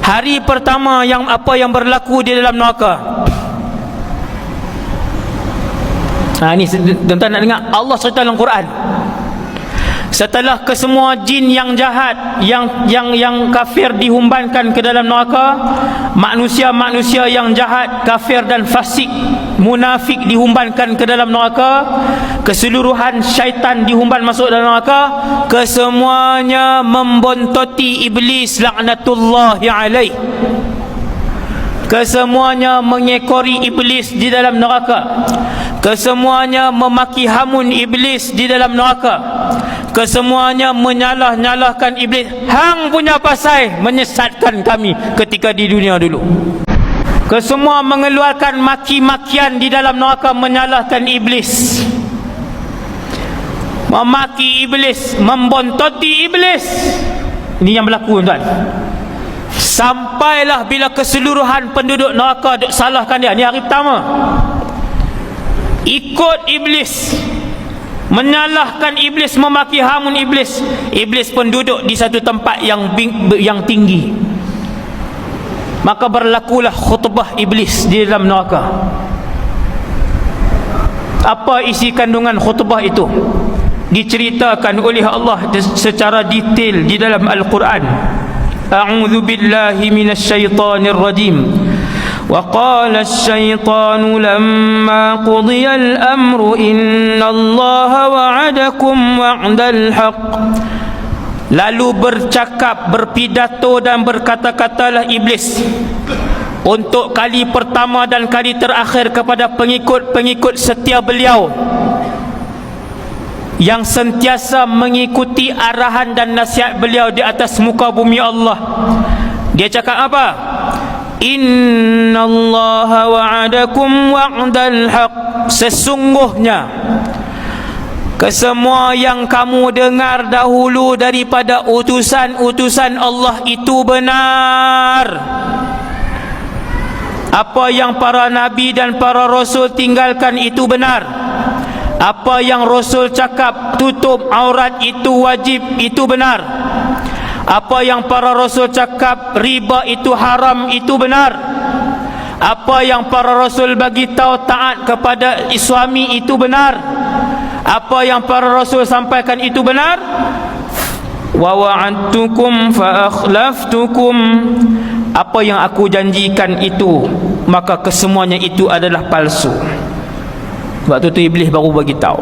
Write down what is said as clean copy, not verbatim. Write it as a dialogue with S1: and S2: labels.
S1: Hari pertama yang apa yang berlaku di dalam neraka. Ini tuan-tuan nak dengar Allah cerita dalam Quran. Setelah kesemua jin yang jahat, yang kafir dihumbankan ke dalam neraka, manusia-manusia yang jahat, kafir dan fasik, munafik dihumbankan ke dalam neraka, keseluruhan syaitan dihumban masuk dalam neraka, kesemuanya membontoti iblis laknatullahi alaih. Kesemuanya mengekori iblis di dalam neraka. Kesemuanya memaki hamun iblis di dalam neraka. Kesemuanya menyalah-nyalahkan iblis. Hang punya pasal menyesatkan kami ketika di dunia dulu. Kesemua mengeluarkan maki-makian di dalam neraka, menyalahkan iblis, memaki iblis, membontoti iblis. Ini yang berlaku, tuan. Sampailah bila keseluruhan penduduk neraka duk salahkan dia. Ni hari pertama. Ikut iblis, menyalahkan iblis, memaki hamun iblis. Iblis pun duduk di satu tempat yang tinggi. Maka berlakulah khutbah iblis di dalam neraka. Apa isi kandungan khutbah itu? Diceritakan oleh Allah secara detail di dalam Al-Quran. A'udzu billahi minasyaitonir rajim. وقال الشيطان لما قضي الأمر إن الله وعدكم وعد الحق. Lalu bercakap, berpidato dan berkata-katalah iblis untuk kali pertama dan kali terakhir kepada pengikut-pengikut setia beliau yang sentiasa mengikuti arahan dan nasihat beliau di atas muka bumi Allah. Dia cakap apa? Innallaha wa'adakum wa'dal haq. Sesungguhnya kesemua yang kamu dengar dahulu daripada utusan-utusan Allah itu benar. Apa yang para nabi dan para rasul tinggalkan itu benar. Apa yang rasul cakap tutup aurat itu wajib, itu benar. Apa yang para rasul cakap riba itu haram, itu benar. Apa yang para rasul bagi tahu taat kepada suami itu benar. Apa yang para rasul sampaikan itu benar. Wa wa'adtukum fa akhlaftukum. Apa yang aku janjikan itu, maka kesemuanya itu adalah palsu. Waktu tu iblis baru bagi tahu.